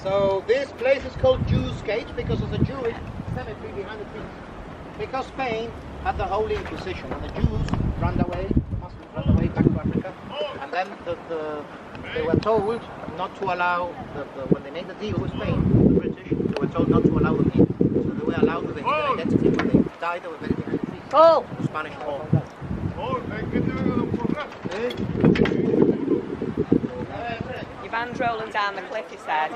So this place is called Jew's Cage because of the Jewish cemetery behind the trees. Because Spain had the Holy Inquisition and the Jews ran away, the Muslims ran away back to Africa, and then they were told not to allow, when they made the deal with Spain, the British, they were told not to allow them in. So they were allowed with a hidden identity. When they died, they were buried behind the trees. Oh! The Spanish War. Your van's rolling down the cliff, he said.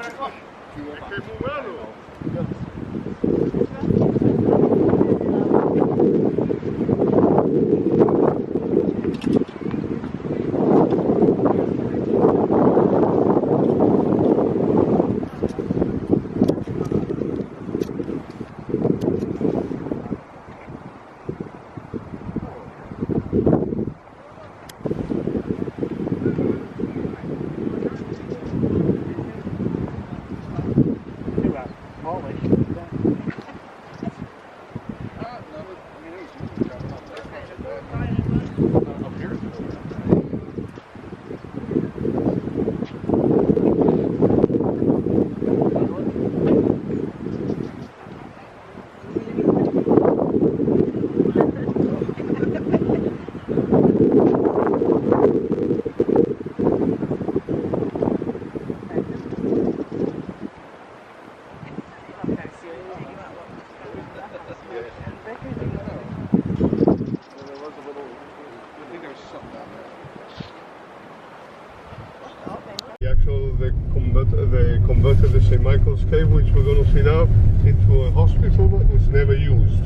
They converted the St. Michael's Cave, which we're going to see now, into a hospital, but was never used.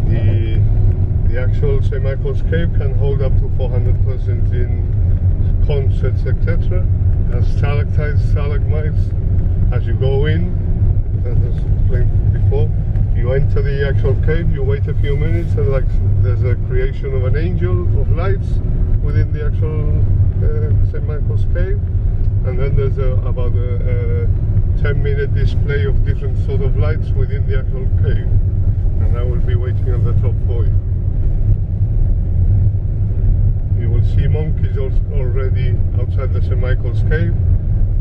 The actual St. Michael's Cave can hold up to 400 persons in concerts, etc. It has stalactites, stalagmites. As you go in, as I explained before, you enter the actual cave, you wait a few minutes, and like there's a creation of an angel of lights within the actual St. Michael's Cave. And then there's about a 10-minute display of different sort of lights within the actual cave. And I will be waiting on the top for you. You will see monkeys already outside the St. Michael's Cave.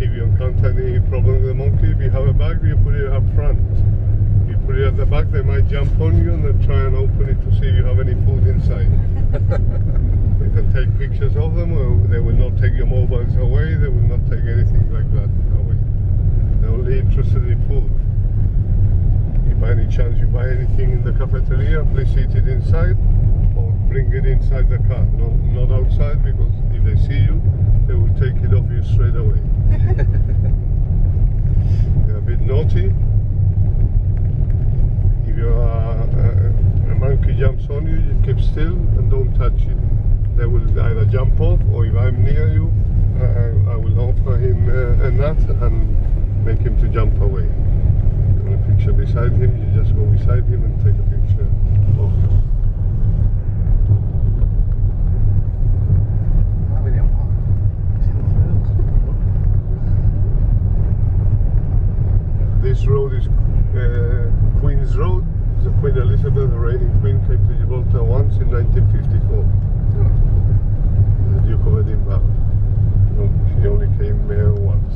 If you encounter any problem with the monkey, if you have a bag, you put it up front. If you put it at the back, they might jump on you and then try and open it to see if you have any food inside. You can take pictures of them, or they will not take your mobiles away, they will not take anything like that away. They're only interested in food. If by any chance you buy anything in the cafeteria, please eat it inside or bring it inside the car, not outside, because if they see you, they will take it off you straight away. They're a bit naughty. If a monkey jumps on you, you keep still and don't touch it. They will either jump off, or if I'm near you, I will offer him a nut and make him to jump away. You want a picture beside him, you just go beside him and take a picture of him. This road is Queen's Road. The Queen Elizabeth, the reigning queen, came to Gibraltar once in 1954. The Duke of Edinburgh. She only came here once.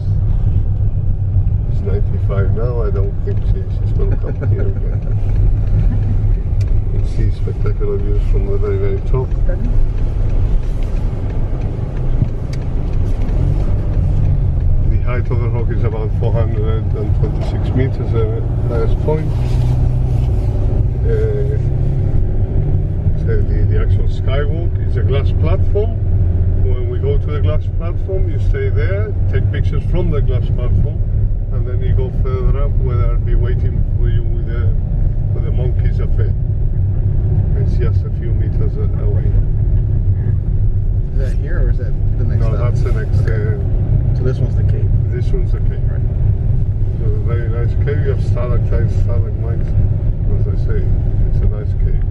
She's 95 now. I don't think she's going to come here again. You can see spectacular views from the very, very top. The height of the rock is about 426 meters, the highest point. So the actual skywalk is a glass platform. When we go to the glass platform, you stay there, take pictures from the glass platform, and then you go further up where they'll be waiting for you with the monkeys are fed. It's just a few meters away. Is that here or is that the next No, stop? that's the next. So this one's the cave. This one's the cave. Right. So a very nice cave. You have stalactites, stalagmites. As I say, it's a nice cave.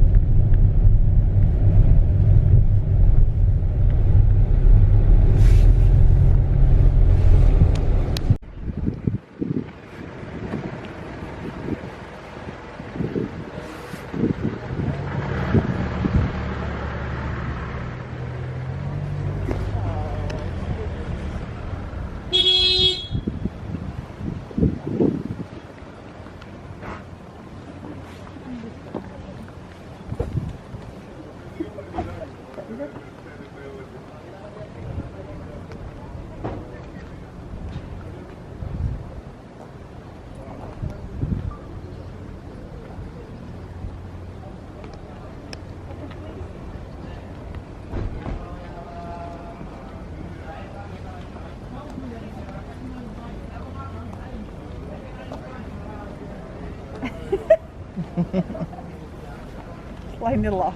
Playing it off.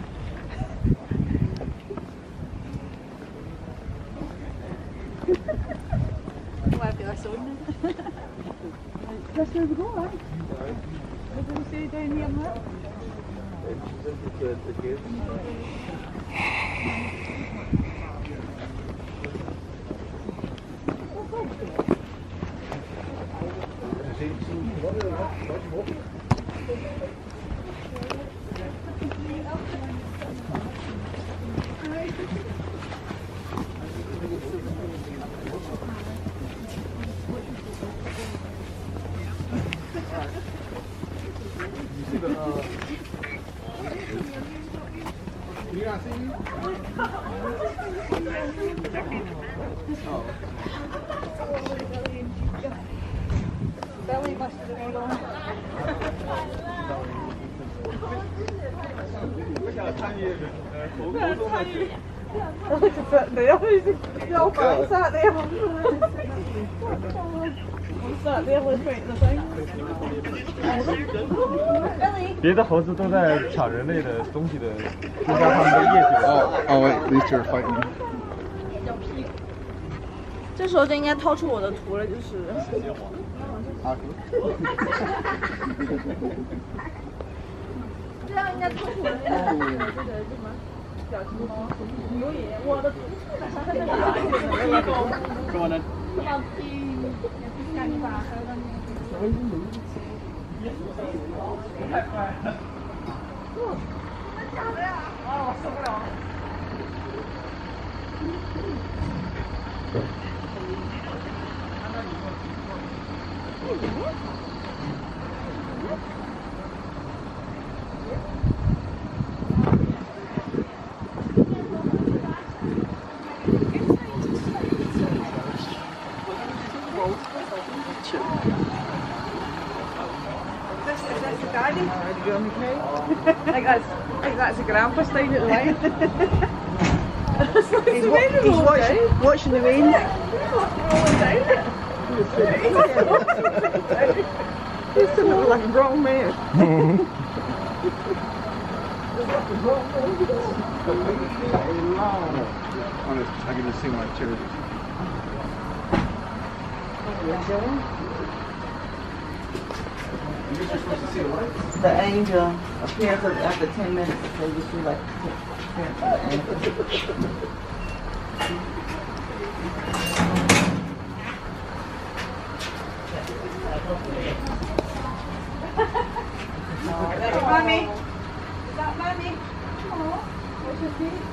That's where we go, right? What did we say down here, Matt? Belly must have been on. Look at that there. No, I sat there. I sat there listening to the thing. 别的猴子都在抢人类的东西的，增加它们的业绩。Oh, wait, these two are fighting. 这时候就应该掏出我的图了，就是。这样应该掏出我的这个什么表情包。有也，我的图是什么呢？我受不了了。I think that's a grandpa staying at the line. He's watching the rain. He's sitting there like a grown man. I can just see my chair. I guess you're supposed to see the lights. The angel appears after 10 minutes, so you see like appearance of the angel. Mommy? Is that mommy? Oh, what's your name?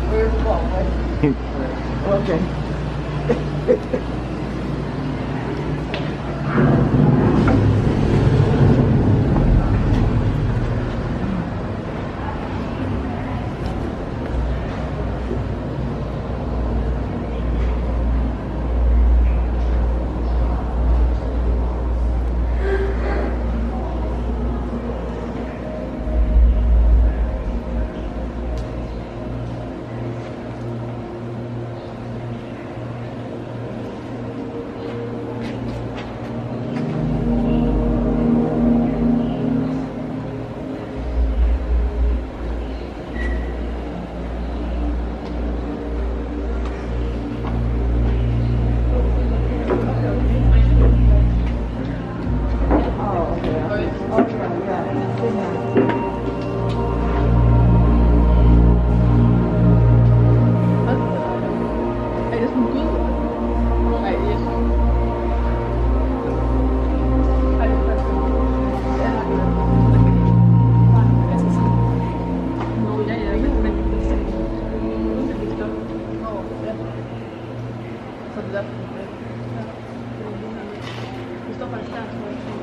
Where's the ball, right? Okay. 的。你都把下出来。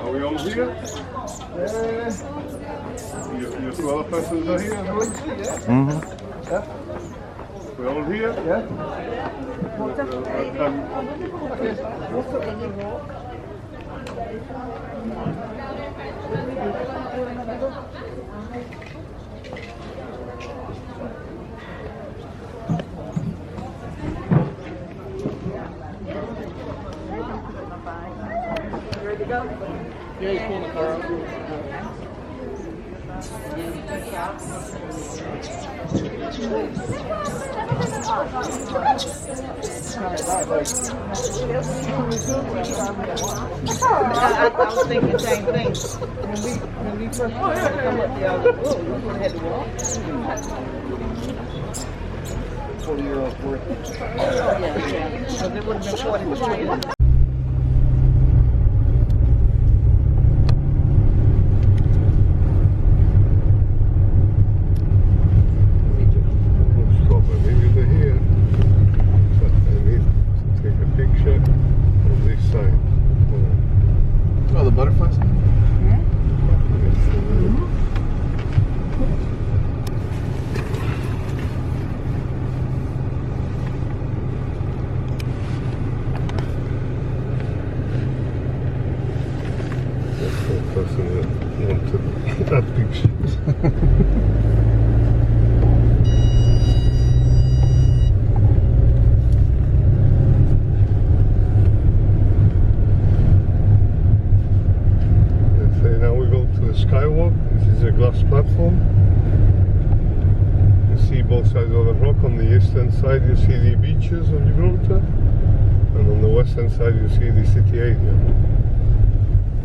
Are we all here? Your two other persons are here, are we? Mm-hmm. We all here? Yeah. Yeah, he's pulling the car out. I was thinking the same thing. When we first started to come up the other road, we would have had to walk. 40-year-old's worth. Yeah. So it would have been 40. Stop, maybe they're here. But I need to take a picture on this side. Oh, the butterflies? That's the person that wanted that picture. Now we go to the skywalk. This is a glass platform. You see both sides of the rock. On the eastern side you see the beaches of Gibraltar, and on the western side you see the city area.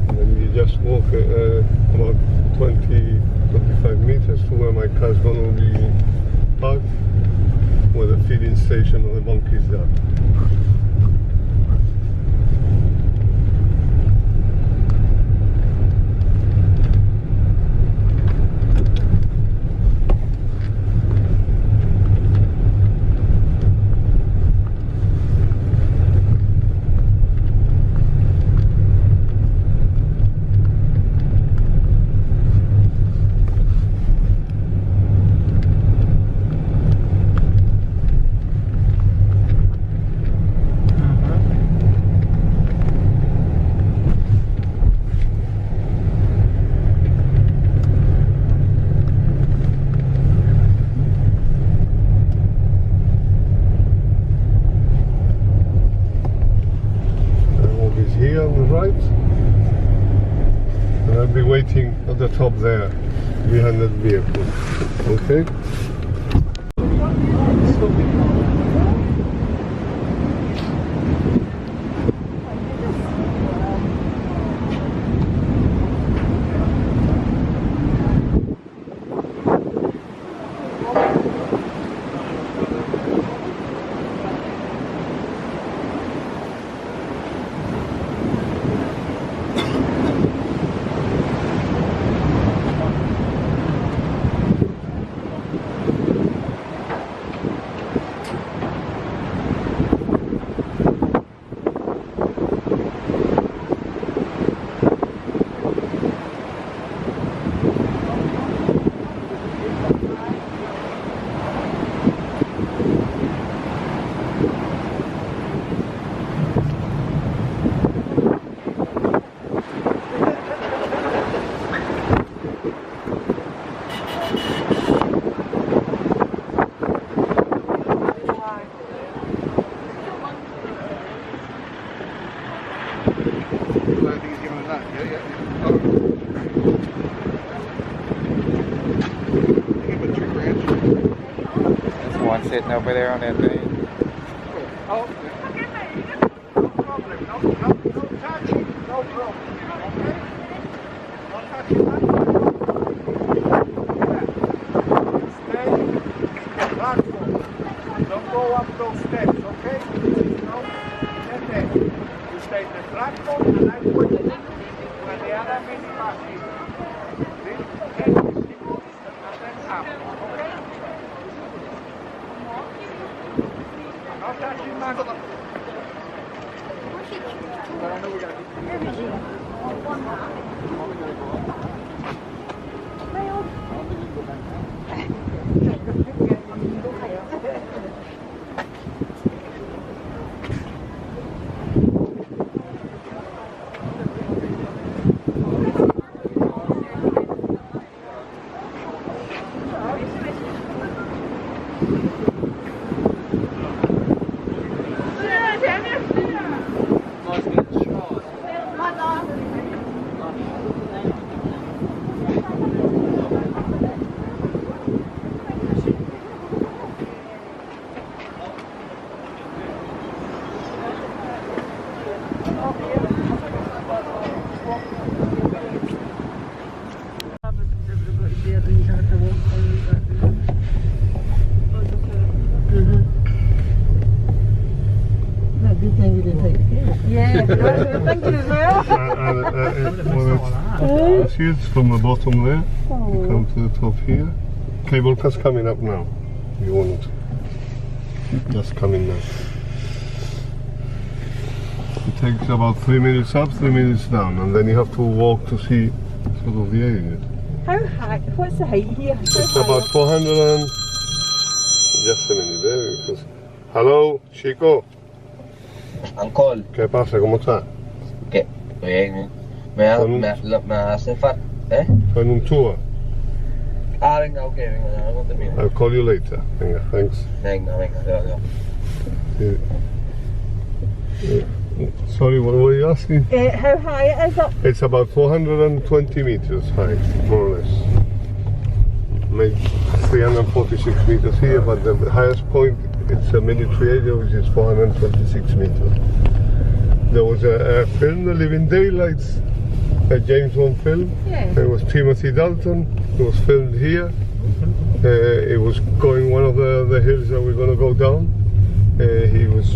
And then you just walk about 20-25 meters to where my car's going to be parked, where the feeding station of the monkeys are. Here on the right, and I'll be waiting at the top there behind that vehicle. Okay? Sitting over there on that thing. Oh, no problem. No touching, no problem. Okay? No touching. Stay platform. Don't go up those steps, okay? No? Get there. You stay in the platform and I put it where the other minibus is. See? Get the signal and then up. Okay? No touching, man. But I know we gotta Well, see, it's from the bottom there. You come to the top here. Cable car's coming up now. You won't. Just coming now. It takes about 3 minutes up, 3 minutes down, and then you have to walk to see sort of the area. How high? What's the height here? It's about 400 and... Just a minute there, because... Hello, Chico. Uncle, ¿Qué pasa? ¿Cómo está? ¿qué? Bien. Me hace falta. ¿Eh? En un tour. Ah, venga, ok, venga, ya no termino. I'll call you later. Venga, thanks. Venga, adiós. Sorry, what were you asking? How high it is up? It's about 420 meters high, more or less. Maybe 346 meters here, but the highest point, it's a military area, which is 426 meters. There was a film, The Living Daylights, a James Bond film. Yeah. It was Timothy Dalton. It was filmed here. It was going one of the hills that we're going to go down. He was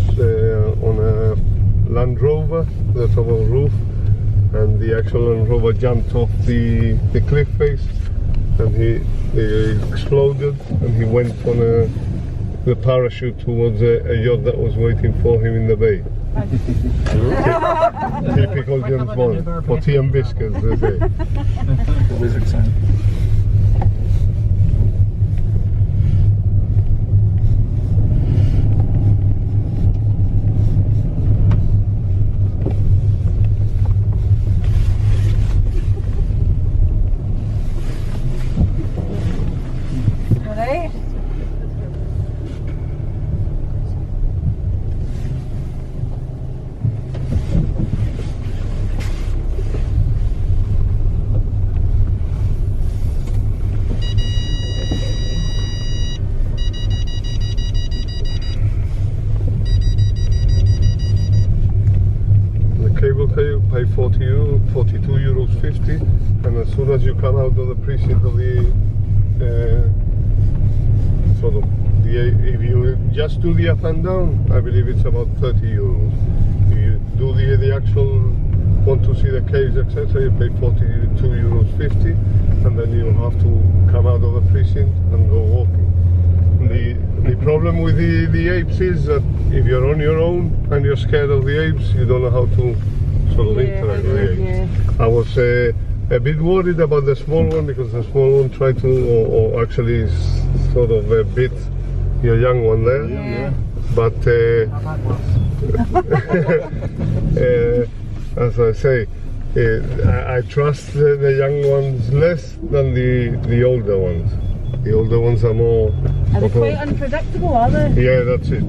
on a Land Rover, the top of a roof, and the actual Land Rover jumped off the cliff face, and he exploded, and he went on the parachute towards a yacht that was waiting for him in the bay. Typical James Bond, for tea and biscuits, they say. Wizard sign. Alright. Cable car you pay 42 euros 50, and as soon as you come out of the precinct of the if you just do the up and down, I believe it's about 30 euros. If you do the actual want to see the caves, etc., you pay 42 euros 50, and then you have to come out of the precinct and go walking. The problem with the apes is that if you're on your own and you're scared of the apes, you don't know how to sort of interact with the apes. Yeah. I was a bit worried about the small one, because the small one tried to, or actually sort of bit your young one there. Yeah. But as I say, I trust the young ones less than the older ones. The older ones are more... Are they quite unpredictable, are they? Yeah, that's it.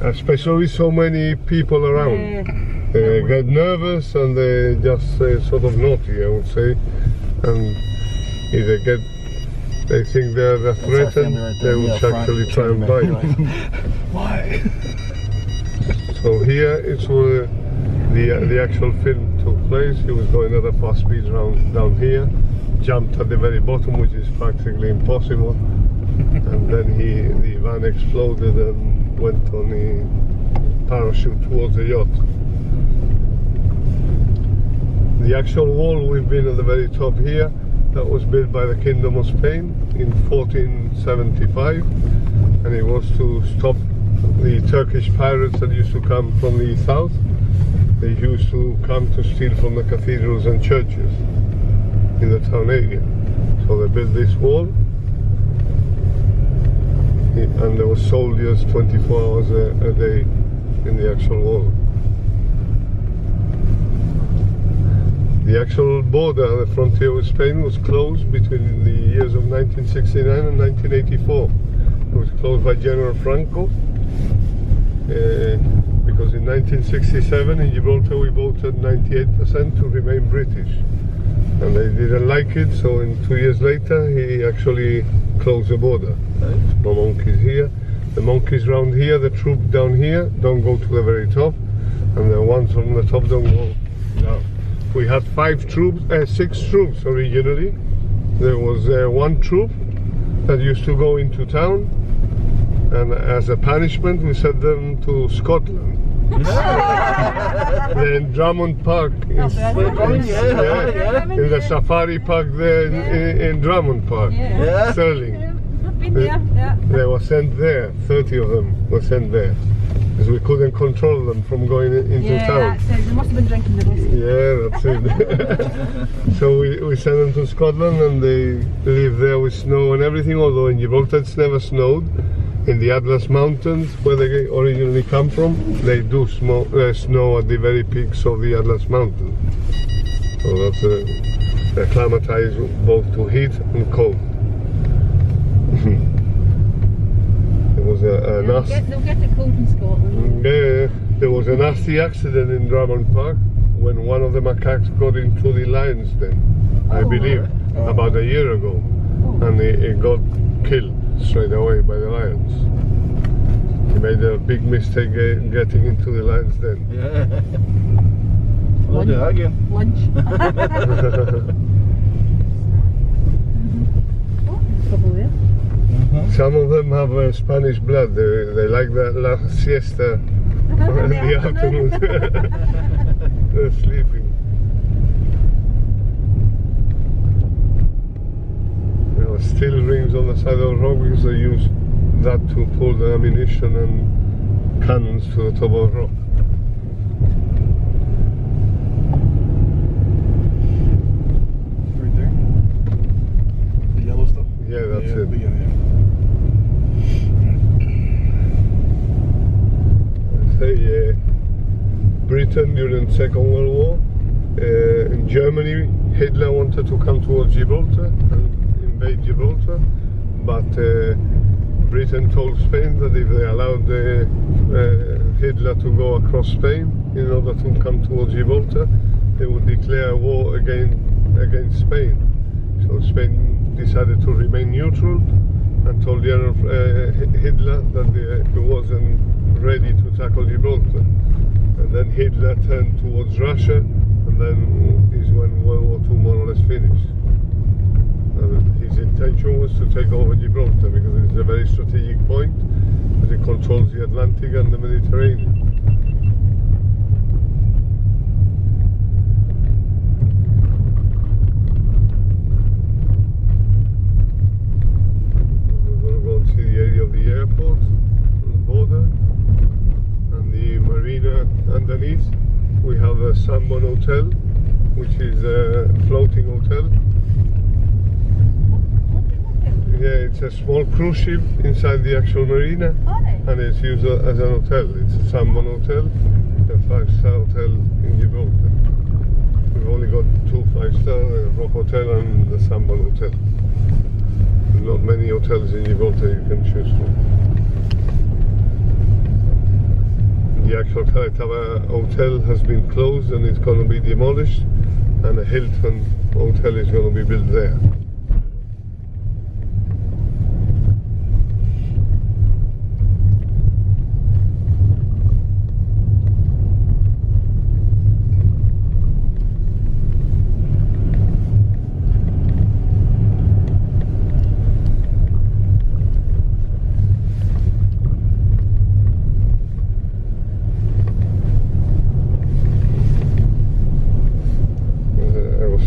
Especially with so many people around. Yeah. They get nervous and they just sort of naughty, I would say. And if they think they're threatened, they will actually try and bite. Why? So here it's where the actual film took place. He was going at a fast speed down here, jumped at the very bottom, which is practically impossible, and then the van exploded and went on the parachute towards the yacht. The actual wall, we've been at the very top here, that was built by the Kingdom of Spain in 1475, and it was to stop the Turkish pirates that used to come from the south. They used to come to steal from the cathedrals and churches in the town area. So they built this wall, and there were soldiers 24 hours a day in the actual wall. The actual border, the frontier with Spain, was closed between the years of 1969 and 1984. It was closed by General Franco, because in 1967 in Gibraltar we voted 98% to remain British, and they didn't like it, so 2 years later he actually closed the border. No monkeys here. The monkeys round here, the troops down here, don't go to the very top, and the ones on the top don't go down. We had 6 troops originally. There was one troop that used to go into town, and as a punishment we sent them to Scotland. They're in Drummond Park. In the safari park there in Drummond Park. Stirling. Been there, yeah. They were sent there. 30 of them were sent there. Because we couldn't control them from going into town. That's it. They must have been drinking the whiskey. Yeah, that's it. So we sent them to Scotland and they live there with snow and everything, although in Gibraltar it's never snowed. In the Atlas Mountains, where they originally come from, they do snow at the very peaks of the Atlas Mountains. So that's they're acclimatized both to heat and cold. There was a nasty... They'll get it cold in Scotland. Yeah, there was a nasty accident in Drummond Park when one of the macaques got into the lion's den, I believe, about a year ago. And it got killed straight away by the lions. He made a big mistake getting into the lion's den. Yeah. We'll do that again. Lunch. Trouble there. Some of them have Spanish blood. They like that la siesta in the afternoon. They're sleeping. There are steel rings on the side of the rock because they use that to pull the ammunition and cannons to the top of the rock. Right there. The yellow stuff? Yeah, that's it. Yeah. Britain during the Second World War. In Germany, Hitler wanted to come towards Gibraltar and invade Gibraltar, but Britain told Spain that if they allowed Hitler to go across Spain in order to come towards Gibraltar, they would declare war against Spain. So Spain decided to remain neutral and told Hitler that he wasn't ready to tackle Gibraltar. And then Hitler turned towards Russia, and then is when World War II more or less finished. His intention was to take over Gibraltar because it's a very strategic point, as it controls the Atlantic and the Mediterranean. We're going to go and see the area of the airport, on the border, and the marina underneath. We have a Sambon Hotel, which is a floating hotel. Yeah, it's a small cruise ship inside the actual marina, and it's used as an hotel. It's a Sambon Hotel, a 5-star hotel in Gibraltar. We've only got 2 5-star, the Rock Hotel and the Sambon Hotel. Not many hotels in Gibraltar you can choose from. The actual Calatava Hotel has been closed and it's going to be demolished, and a Hilton Hotel is going to be built there.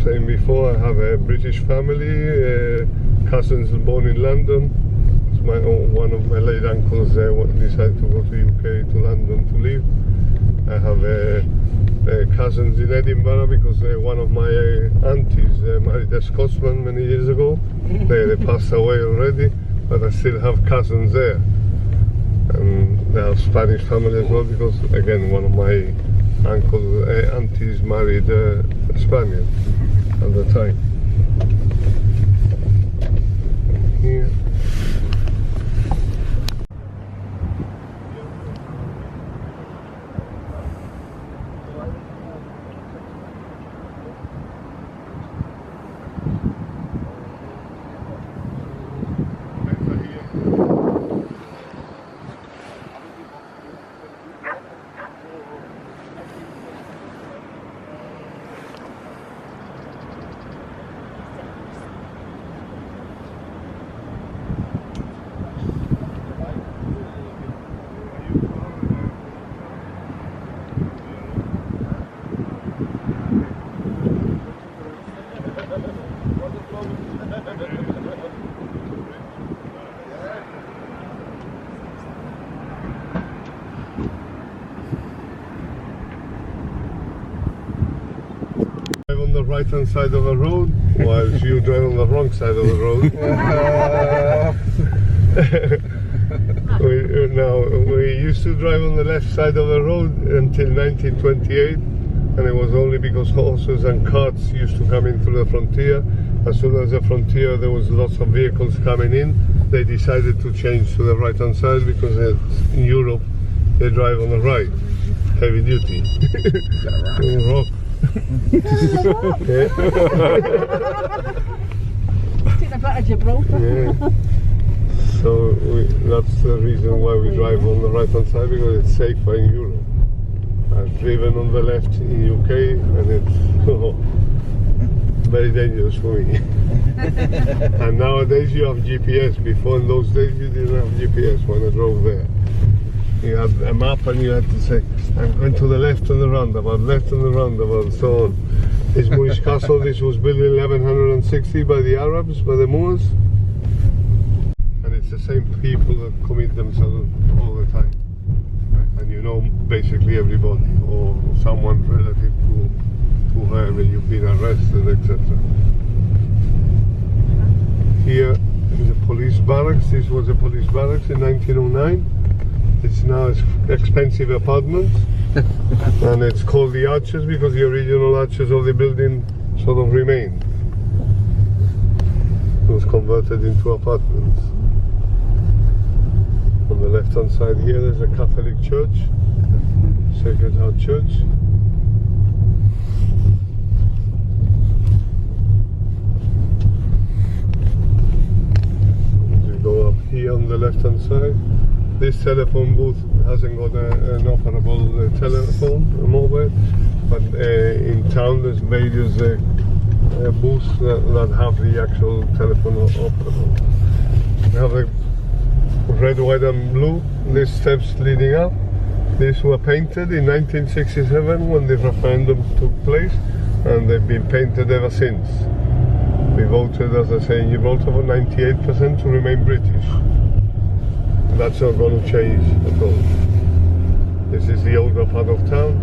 Saying before, I have a British family, cousins born in London. It's one of my late uncles decided to go to UK, to London to live. I have cousins in Edinburgh because one of my aunties married a Scotsman many years ago. They passed away already, but I still have cousins there. And they have Spanish family as well because, again, one of my aunties married a Spaniard at the time. Here. right hand side of the road, whilst you drive on the wrong side of the road. We used to drive on the left side of the road until 1928, and it was only because horses and carts used to come in through the frontier. As soon as the frontier, there was lots of vehicles coming in, they decided to change to the right hand side, because in Europe they drive on the right, heavy duty. Rock. Take the bit of Gibraltar. Yeah. So that's the reason why we drive on the right hand side, because it's safer in Europe. I've driven on the left in UK, and it's very dangerous for me. And nowadays you have GPS. Before, in those days, you didn't have GPS when I drove there. You had a map and you had to say, I'm going to the left and the roundabout, left and the roundabout, and so on. This Moorish castle, this was built in 1160 by the Arabs, by the Moors. And it's the same people that commit themselves all the time. And you know basically everybody, or someone relative to whoever you've been arrested, etc. Here is a police barracks. This was a police barracks in 1909. It's now expensive apartments. And it's called the Arches because the original arches of the building sort of remained. It was converted into apartments. On the left hand side here there's a Catholic church, Sacred Heart Church. As you go up here on the left hand side, this telephone booth hasn't got an operable telephone, a mobile, but in town there's various booths that have the actual telephone operable. We have a red, white and blue, these steps leading up. These were painted in 1967 when the referendum took place, and they've been painted ever since. We voted, as I say, in Gibraltar for 98% to remain British. That's not going to change at all. This is the older part of town.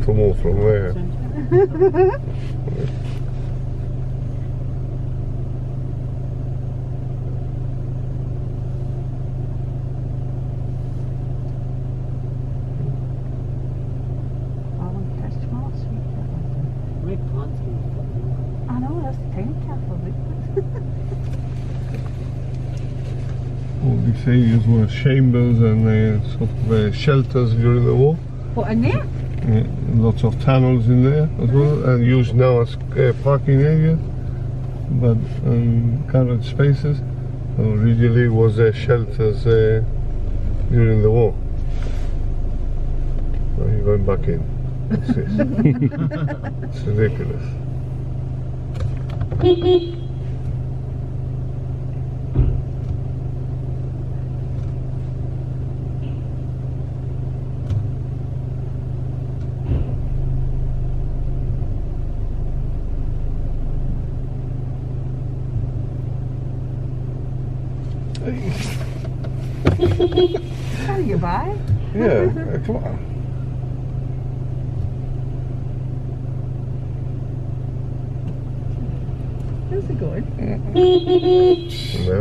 To move from there. I know, that's tiny careful. All these areas were chambers and sort of shelters during the war. What, in there? Lots of tunnels in there as well, and used now as parking areas, but garage spaces. Originally was shelters during the war. Now you're going back in. What's this? It's ridiculous. How do you buy? Yeah, come on. How's it going? No.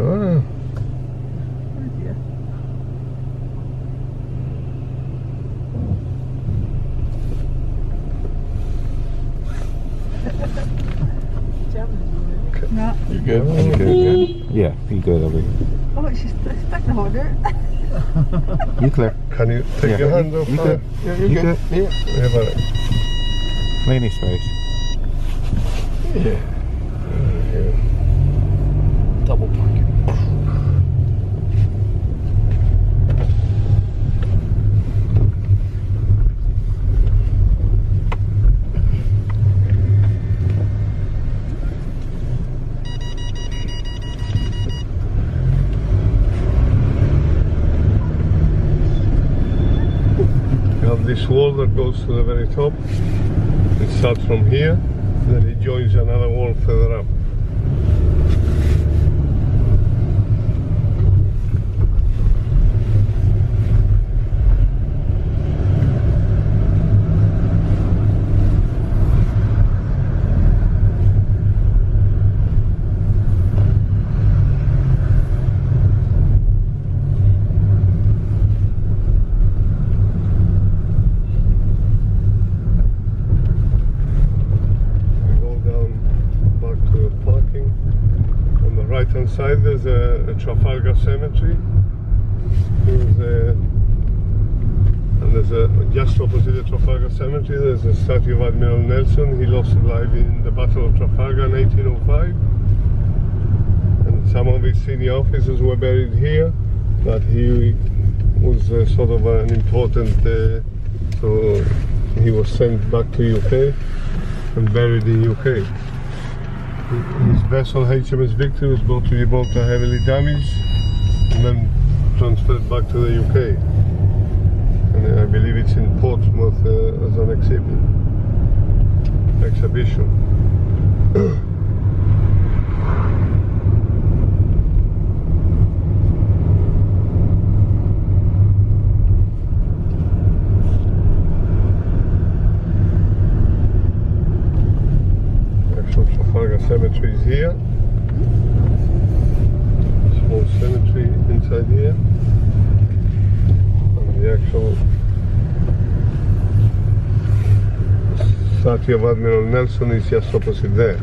No. You good? You good? Yeah, you good over here. Oh, it's just stuck the holder. You clear? Can you take your hand off? You good? Yeah, You good? Yeah. Yeah, but Plenty space. yeah. Double parking. this wall that goes to the very top. It starts from here, then it joins another wall further up. Right hand side there's a Trafalgar Cemetery. And there's just opposite the Trafalgar Cemetery there's a statue of Admiral Nelson. He lost his life in the Battle of Trafalgar in 1805. And some of his senior officers were buried here, but he was sort of an important, so he was sent back to UK and buried in UK. His vessel HMS Victory was brought to Gibraltar heavily damaged and then transferred back to the UK. And I believe it's in Portsmouth as an exhibition. Trafalgar Cemetery is here. Small cemetery inside here. And the actual statue of Admiral Nelson is just opposite there.